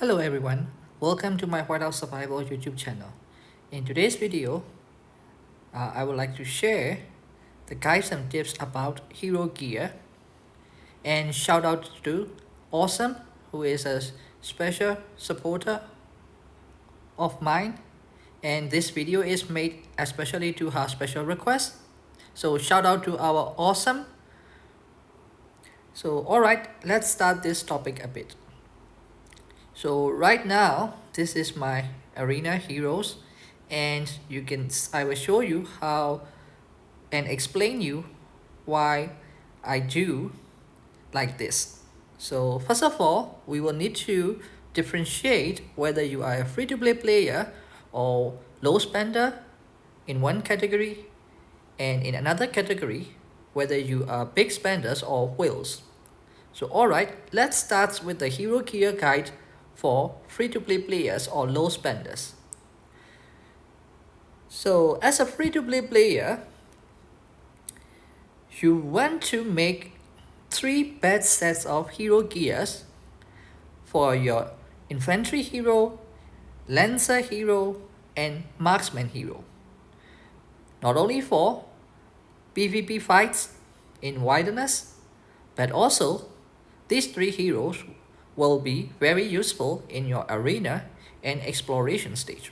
Hello everyone, welcome to my Whiteout Survival YouTube channel. In today's video, I would like to share the guides and tips about hero gear, and shout out to Awesome, who is a special supporter of mine, and this video is made especially to her special request. So shout out to our Awesome. So alright, let's start this topic a bit. So right now, this is my arena heroes, and I will show you how and explain you why I do like this. So first of all, we will need to differentiate whether you are a free-to-play player or low spender in one category, and in another category, whether you are big spenders or whales. So alright, let's start with the hero gear guide for free-to-play players or low spenders. So as a free-to-play player, you want to make 3 bad sets of hero gears for your infantry hero, lancer hero, and marksman hero. Not only for PvP fights in wilderness, but also these 3 heroes will be very useful in your arena and exploration stage.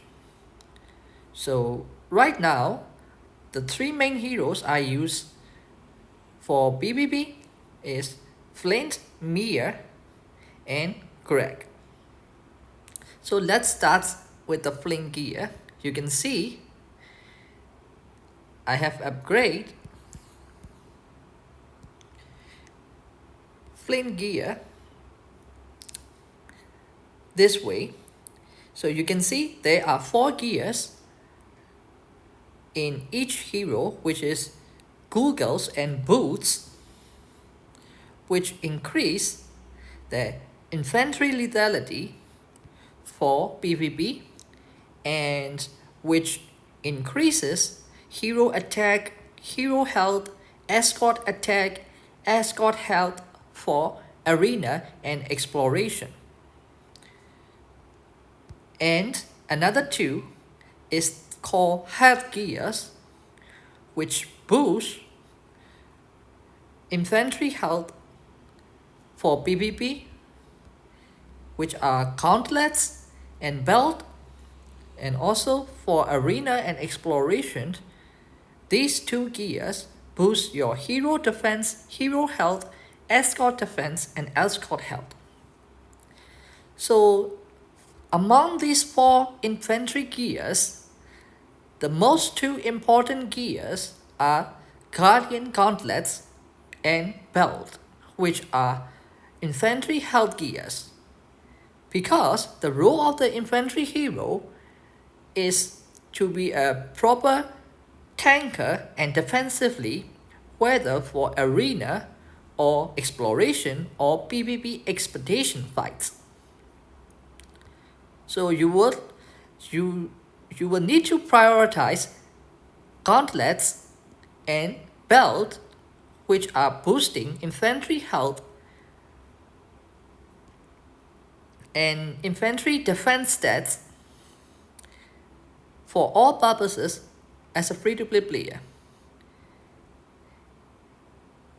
So right now, the 3 main heroes I use for PvP is Flint, Mia, and Greg. So let's start with the Flint gear. You can see I have upgraded Flint gear this way. So you can see there are 4 gears in each hero, which is goggles and boots, which increase the infantry lethality for PvP, and which increases hero attack, hero health, escort attack, escort health for arena and exploration. And another 2 is called health gears, which boost infantry health for PvP, which are gauntlets and belt, and also for arena and exploration. These 2 gears boost your hero defense, hero health, escort defense, and escort health. So among these 4 infantry gears, the most 2 important gears are Guardian Gauntlets and Belt, which are infantry health gears. Because the role of the infantry hero is to be a proper tanker and defensively, whether for arena or exploration or PvP expedition fights. So you will need to prioritize gauntlets and belt, which are boosting infantry health and infantry defense stats for all purposes as a free-to-play player.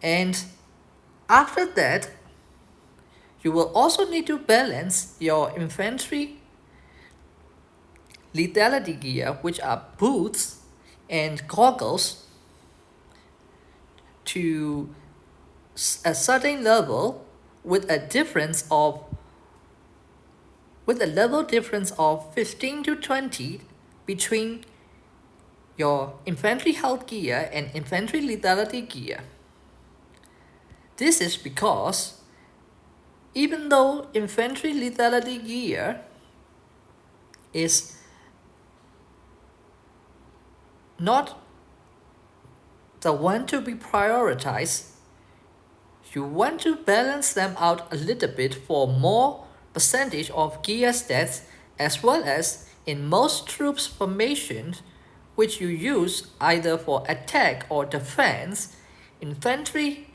And after that, you will also need to balance your infantry lethality gear, which are boots and goggles, to a certain level with a level difference of 15 to 20 between your infantry health gear and infantry lethality gear. This is because even though infantry lethality gear is not the one to be prioritized, you want to balance them out a little bit for more percentage of gear stats, as well as in most troops formations which you use either for attack or defense, infantry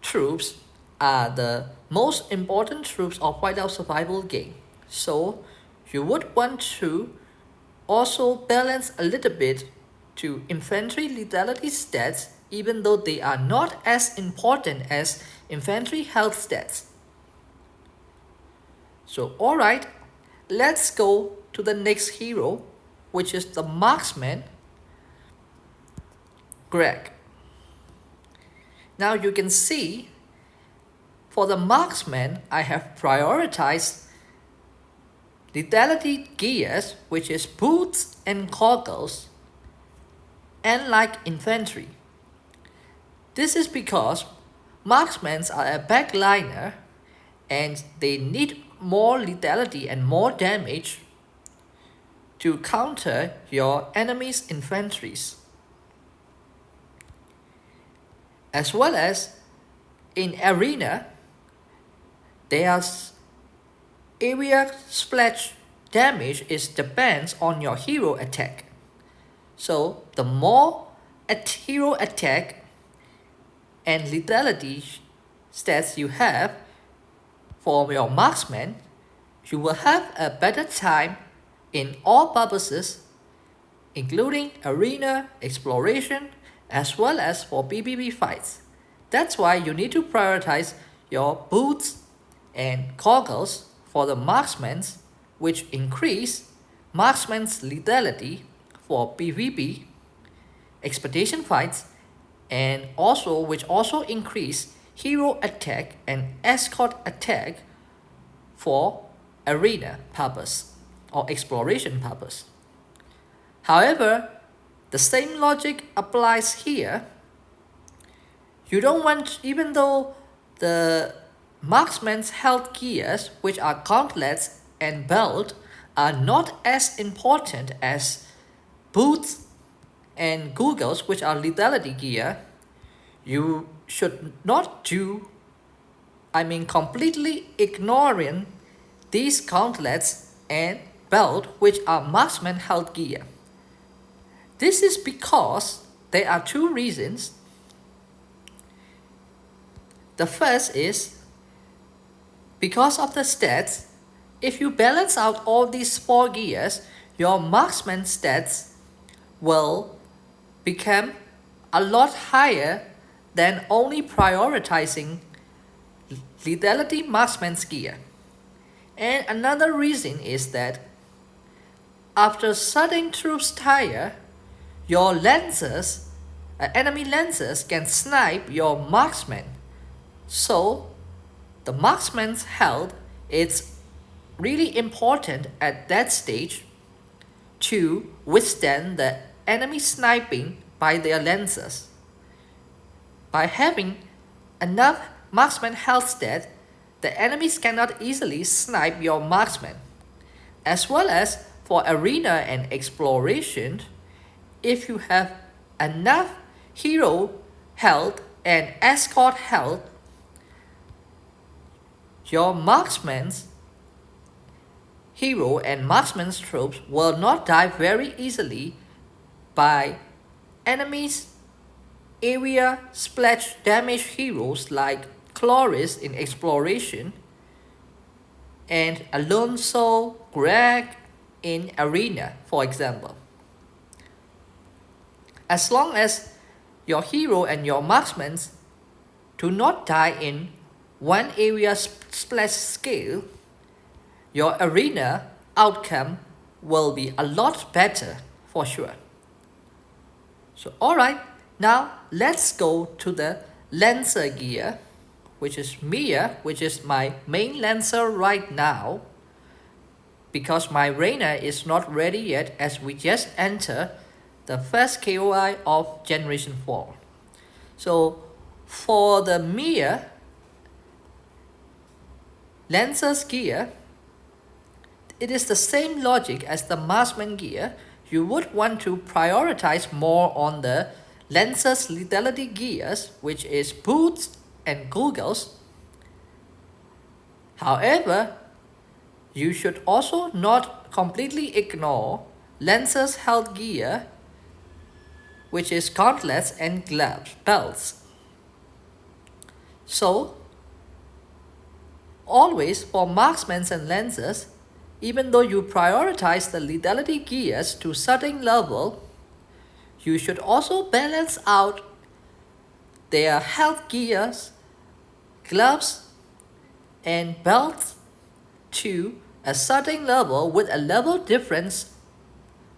troops are the most important troops of Whiteout survival game. So you would want to also balance a little bit to infantry lethality stats, even though they are not as important as infantry health stats. So alright, let's go to the next hero, which is the marksman, Greg. Now you can see for the marksman, I have prioritized lethality gears, which is boots and goggles, and like infantry. This is because marksmen are a backliner and they need more lethality and more damage to counter your enemy's infantries. As well as in arena, there's area splash damage is depends on your hero attack. So the more hero attack and lethality stats you have for your marksman, you will have a better time in all purposes, including arena, exploration, as well as for PvP fights. That's why you need to prioritize your boots and goggles for the marksmen, which increase marksman's lethality for PvP, expedition fights, and also which also increase hero attack and escort attack for arena purpose or exploration purpose. However, the same logic applies here. You don't want, even though the marksman's health gears, which are gauntlets and belt, are not as important as boots and goggles, which are lethality gear, you should not completely ignoring these gauntlets and belt, which are marksman health gear. This is because there are two reasons. The first is because of the stats. If you balance out all these 4 gears, your marksman stats will become a lot higher than only prioritizing lethality marksman's gear. And another reason is that after certain troops tire, your lancers, enemy lancers can snipe your marksman. So the marksman's health is really important at that stage to withstand the enemy sniping by their lancers. By having enough marksman health stat, the enemies cannot easily snipe your marksman. As well as for arena and exploration, if you have enough hero health and escort health, your marksman's hero and marksman's troops will not die very easily by enemies' area splash damage heroes like Chloris in exploration and Alonso, Greg in arena, for example. As long as your hero and your marksmen do not die in one area splash scale, your arena outcome will be a lot better for sure. So alright, now let's go to the Lancer gear, which is Mia, which is my main Lancer right now, because my Reina is not ready yet as we just enter the first KOI of Generation 4. So for the Mia Lancer's gear, it is the same logic as the marksman gear. You would want to prioritize more on the Lancer's lethality gears, which is boots and goggles. However, you should also not completely ignore Lancer's health gear, which is gauntlets and gloves, belts. So, always for marksmen and lancers, even though you prioritize the lethality gears to certain level, you should also balance out their health gears, gloves, and belts to a certain level with a level difference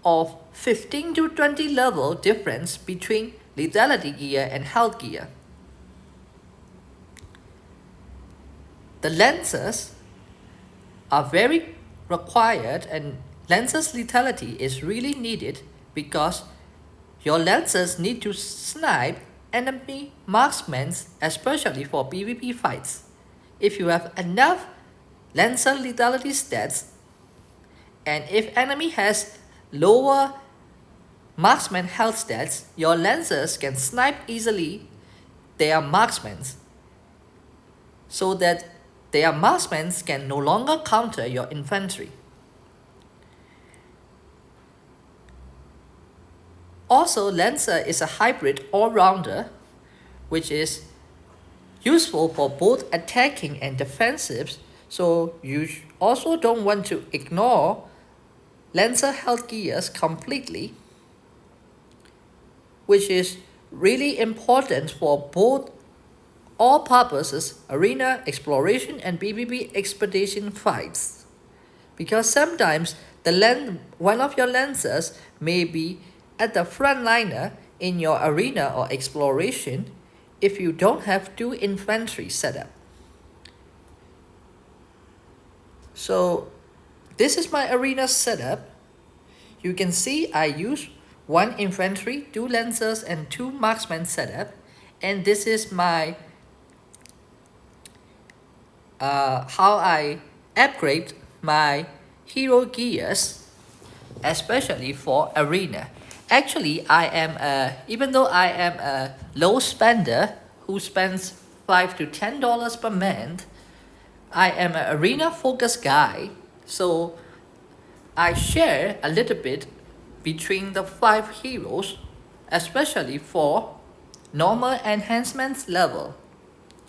of 15 to 20 level difference between lethality gear and health gear. The lenses are very required, and lenses lethality is really needed because your lenses need to snipe enemy marksmen, especially for PvP fights. If you have enough lancer lethality stats, and if enemy has lower marksman health stats, your lancers can snipe easily their marksmen, so that their marksmen can no longer counter your infantry. Also, Lancer is a hybrid all-rounder, which is useful for both attacking and defensive, so you also don't want to ignore Lancer health gears completely, which is really important for both all purposes arena exploration and PvP expedition fights, because sometimes one of your lancers may be at the frontliner in your arena or exploration if you don't have 2 infantry set up. So this is my arena setup. You can see I use 1 infantry, 2 lancers, and 2 marksmen setup, and this is my how I upgrade my hero gears, especially for arena. Actually, even though I am a low spender who spends $5 to $10 per month, I am an arena focused guy, so I share a little bit between the 5 heroes, especially for normal enhancements level,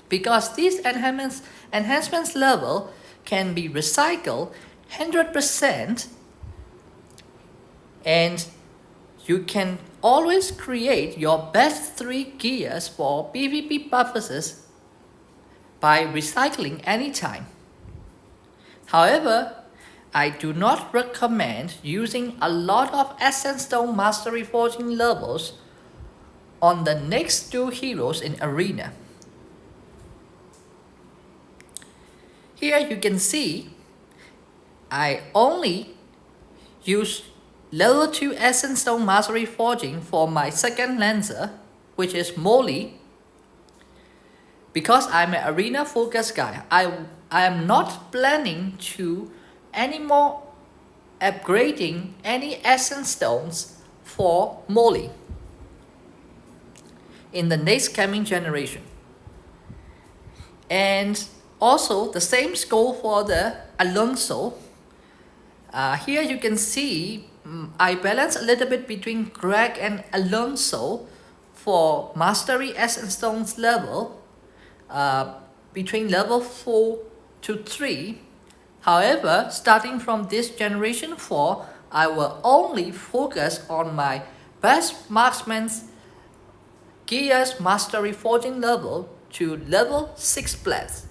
because these enhancements level can be recycled 100%, and you can always create your best 3 gears for PvP purposes by recycling anytime. However, I do not recommend using a lot of Essence Stone Mastery Forging levels on the next 2 heroes in arena. Here you can see I only use level 2 Essence Stone Mastery Forging for my second Lancer, which is Molly, because I'm an arena focused guy. I am not planning to anymore upgrading any Essence Stones for Molly in the next coming generation. And also the same goal for the Alonso. Here you can see I balance a little bit between Greg and Alonso for Mastery Essence Stones level, between level 4 to 3. However, starting from this generation 4, I will only focus on my best marksman's gears mastery forging level to level 6+.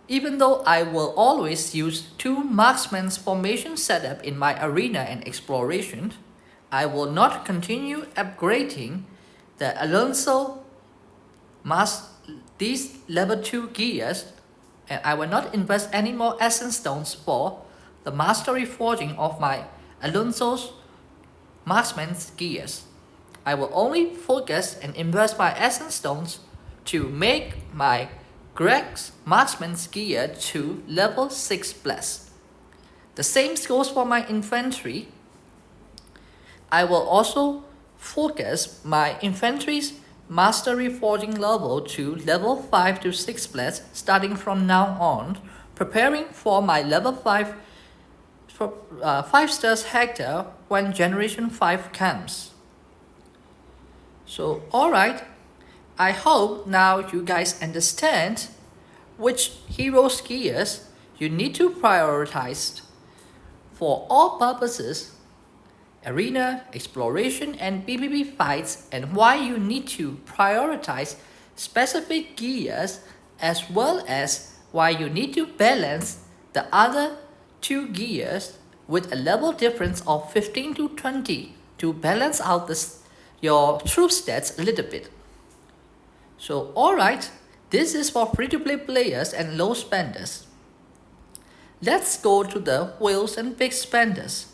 Even though I will always use 2 marksman's formation setup in my arena and exploration, I will not continue upgrading the Alonso these level 2 gears, and I will not invest any more Essence Stones for the mastery forging of my Alonso's marksman's gears. I will only focus and invest my Essence Stones to make my Greg's marksman's gear to level 6+. The same goes for my infantry. I will also focus my infantry's mastery forging level to level 5 to 6+ starting from now on, preparing for my level 5 stars Hector when generation 5 comes. So alright, I hope now you guys understand which hero's gears you need to prioritize for all purposes, arena, exploration, and PvP fights, and why you need to prioritize specific gears, as well as why you need to balance the other two gears with a level difference of 15 to 20 to balance out your troop stats a little bit. So alright, this is for free-to-play players and low spenders. Let's go to the whales and big spenders.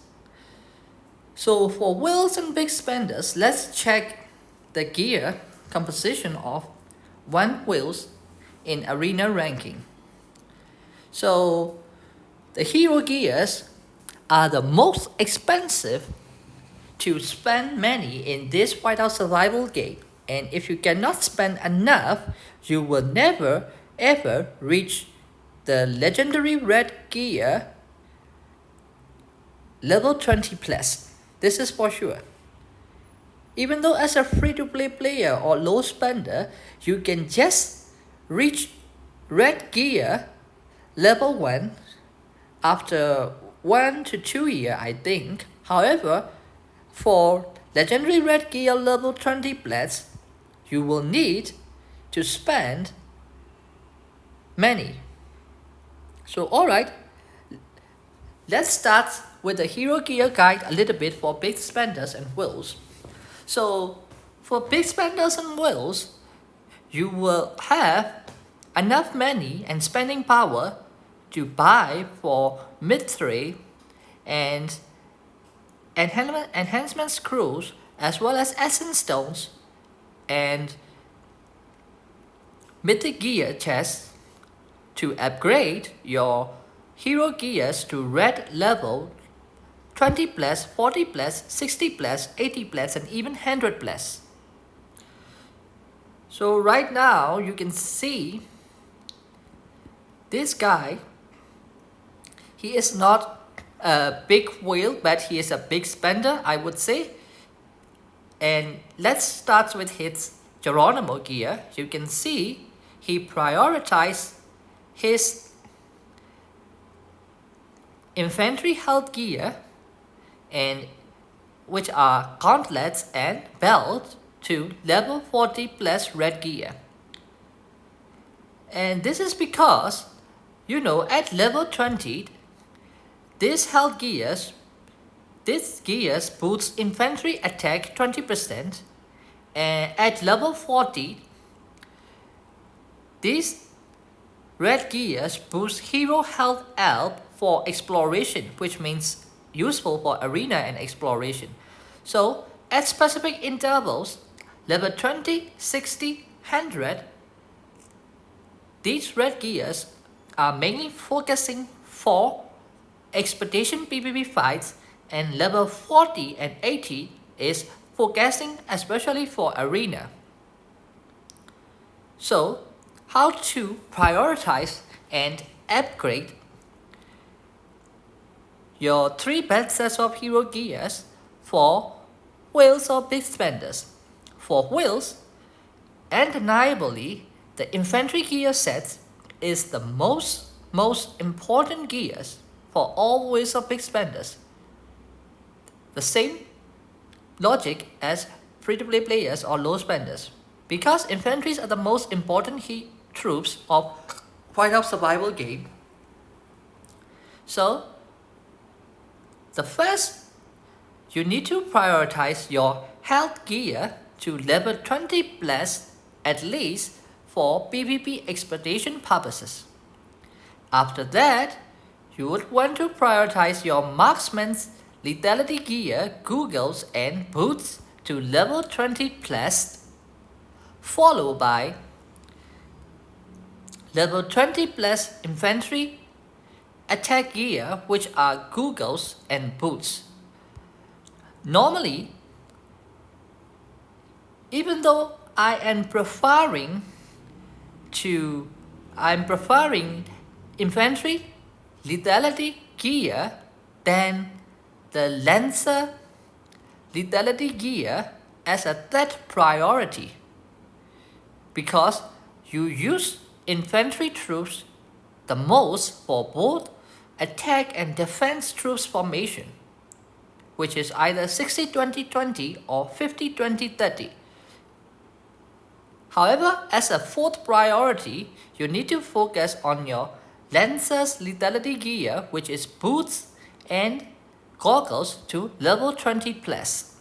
So for whales and big spenders, let's check the gear composition of one whales in arena ranking. So the hero gears are the most expensive to spend money in this Whiteout survival game, and if you cannot spend enough, you will never ever reach the legendary red gear level 20 plus. This is for sure. Even though as a free-to-play player or low spender, you can just reach red gear level 1 after 1 to 2 years, I think. However, for legendary red gear level 20 plus, you will need to spend money. So alright, let's start with the hero gear guide a little bit for big spenders and whales. So for big spenders and whales, you will have enough money and spending power to buy for mid-3 and enhancement screws, as well as essence stones and mythic gear chests to upgrade your hero gears to red level 20 plus, 40 plus, 60 plus, 80 plus, and even 100 plus. So right now you can see this guy. He is not a big whale, but he is a big spender, I would say. And let's start with his Geronimo gear. You can see he prioritized his infantry health gear, and which are gauntlets and belt, to level 40 plus red gear. And this is because, you know, at level 20, this gears boosts infantry attack 20%, and at level 40, these red gears boost hero health help for exploration, which means useful for arena and exploration. So at specific intervals, level 20, 60, 100, these red gears are mainly focusing for expedition PvP fights, and level 40 and 80 is focusing especially for arena. So how to prioritize and upgrade your 3 best sets of hero gears for whales or big spenders. For whales, undeniably, the infantry gear set is the most important gears for all whales or big spenders. The same logic as free-to-play players or low spenders, because infantries are the most important troops of Whiteout survival game. So the first, you need to prioritize your health gear to level 20 plus at least for PvP expedition purposes. After that, you would want to prioritize your marksman's lethality gear, goggles, and boots to level 20 plus, followed by level 20 plus infantry attack gear, which are goggles and boots. Normally, even though I am preferring infantry lethality gear than the lancer lethality gear as a third priority, because you use infantry troops the most for both attack and defense troops formation, which is either 60-20-20 or 50-20-30. However, as a fourth priority, you need to focus on your Lancer's lethality gear, which is boots and goggles to level 20 plus.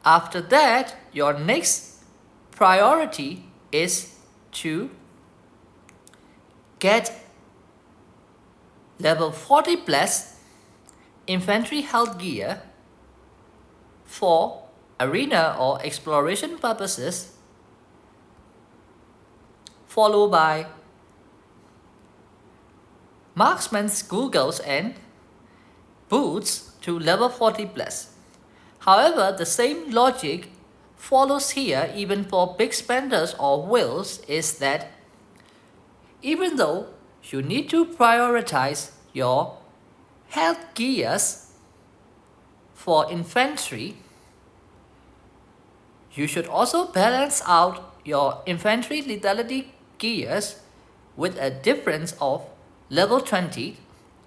After that, your next priority is to get level 40 plus infantry health gear for arena or exploration purposes, followed by marksman's goggles and boots to level 40 plus. However, the same logic follows here even for big spenders or whales, is that even though you need to prioritize your health gears for infantry, you should also balance out your infantry lethality gears with a difference of level 20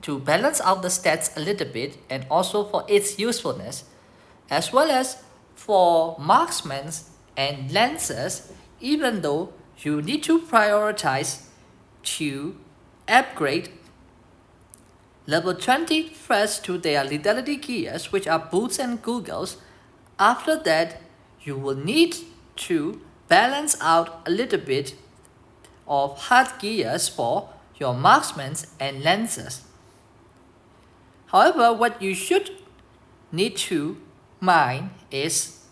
to balance out the stats a little bit and also for its usefulness, as well as for marksmen and lancers, even though you need to prioritize to upgrade level 20 first to their lethality gears, which are boots and goggles. After that, you will need to balance out a little bit of hard gears for your marksmen and lancers. However, what you should need to mind is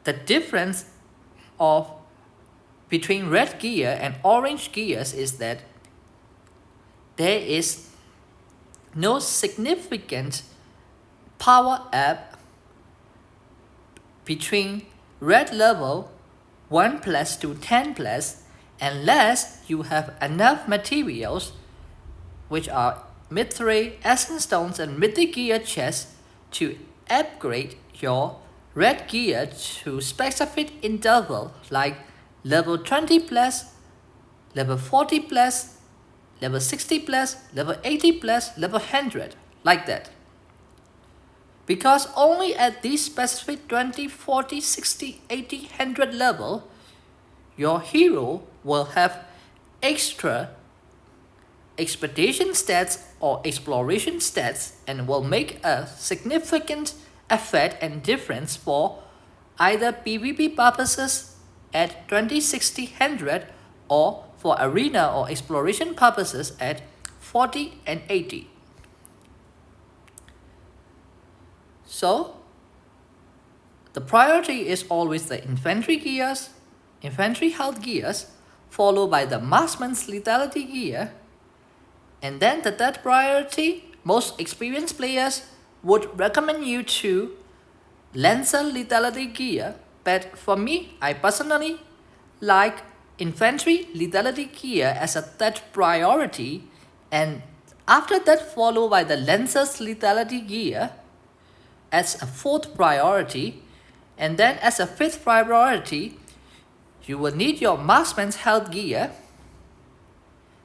the difference of between red gear and orange gears is that there is no significant power up between red level 1 plus to 10 plus unless you have enough materials, which are mithril, essence stones and mythic gear chests, to upgrade your red gear to specific interval like level 20 plus, level 40 plus, level 60 plus, level 80 plus, level 100, like that. Because only at this specific 20, 40, 60, 80, 100 level, your hero will have extra expedition stats or exploration stats and will make a significant effect and difference for either PvP purposes at 20, 60, 100 or for arena or exploration purposes at 40 and 80. So, the priority is always the infantry gears, infantry health gears, followed by the marksman's lethality gear, and then the third priority, most experienced players would recommend you to Lancer lethality gear, but for me, I personally like infantry lethality gear as a third priority, and after that followed by the Lancer's lethality gear as a fourth priority, and then as a fifth priority, you will need your marksman's health gear,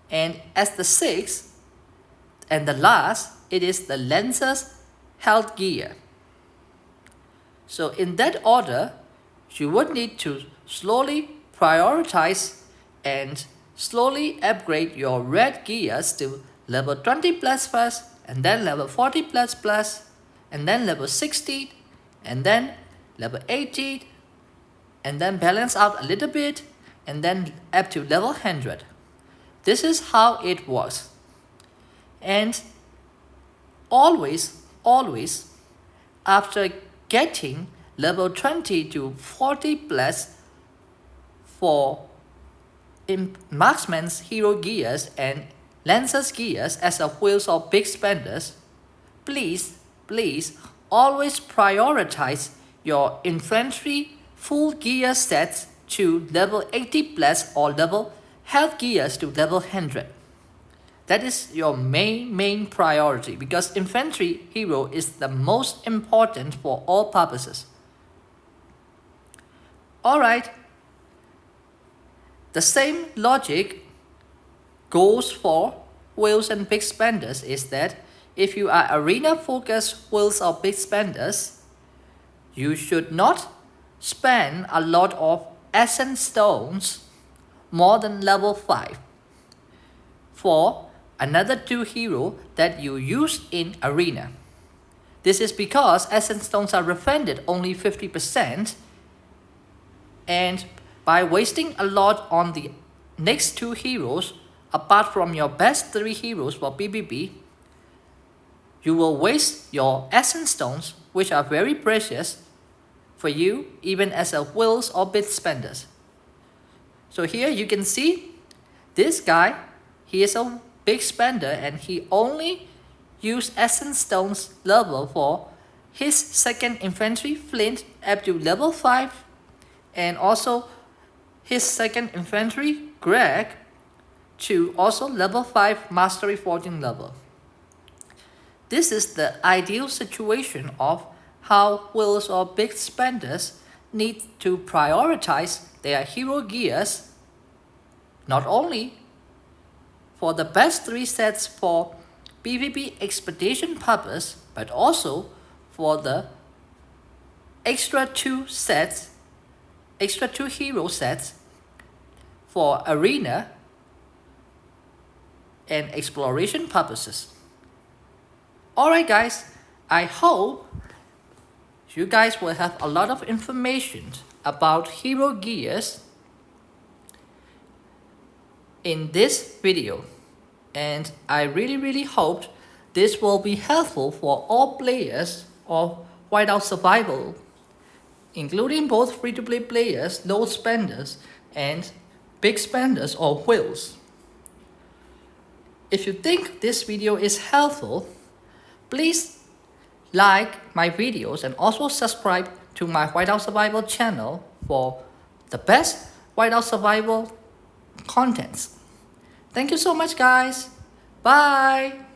and as the sixth and the last, it is the Lancer's health gear. So in that order, you would need to slowly prioritize and slowly upgrade your red gears to level 20 plus first, and then level 40 plus, and then level 60, and then level 80, and then balance out a little bit, and then up to level 100. This is how it works. And always, after getting level 20 to 40 plus for marksman's hero gears and lancer's gears as a wheels or big spenders, please always prioritize your infantry full gear sets to level 80 plus or level health gears to level 100. That is your main priority, because infantry hero is the most important for all purposes. Alright, The same logic goes for whales and big spenders, is that if you are arena focused whales or big spenders, you should not spend a lot of essence stones more than level 5 for another 2 hero that you use in arena. This is because essence stones are refunded only 50%, and by wasting a lot on the next 2 heroes apart from your best 3 heroes for PvP, you will waste your essence stones, which are very precious for you even as a whales or bit spenders. So here you can see this guy, he is a big spender and he only used essence stones level for his second infantry flint up to level 5, and also his second infantry Greg to also level 5 mastery forging level. This is the ideal situation of how whales or big spenders need to prioritize their hero gears, not only for the best 3 sets for PvP expedition purpose, but also for the extra 2 hero sets for arena and exploration purposes. Alright guys, I hope you guys will have a lot of information about hero gears in this video, and I really hope this will be helpful for all players of Whiteout Survival, including both free-to-play players, low spenders, and big spenders or whales. If you think this video is helpful, please like my videos and also subscribe to my Whiteout Survival channel for the best Whiteout Survival contents. Thank you so much guys. Bye.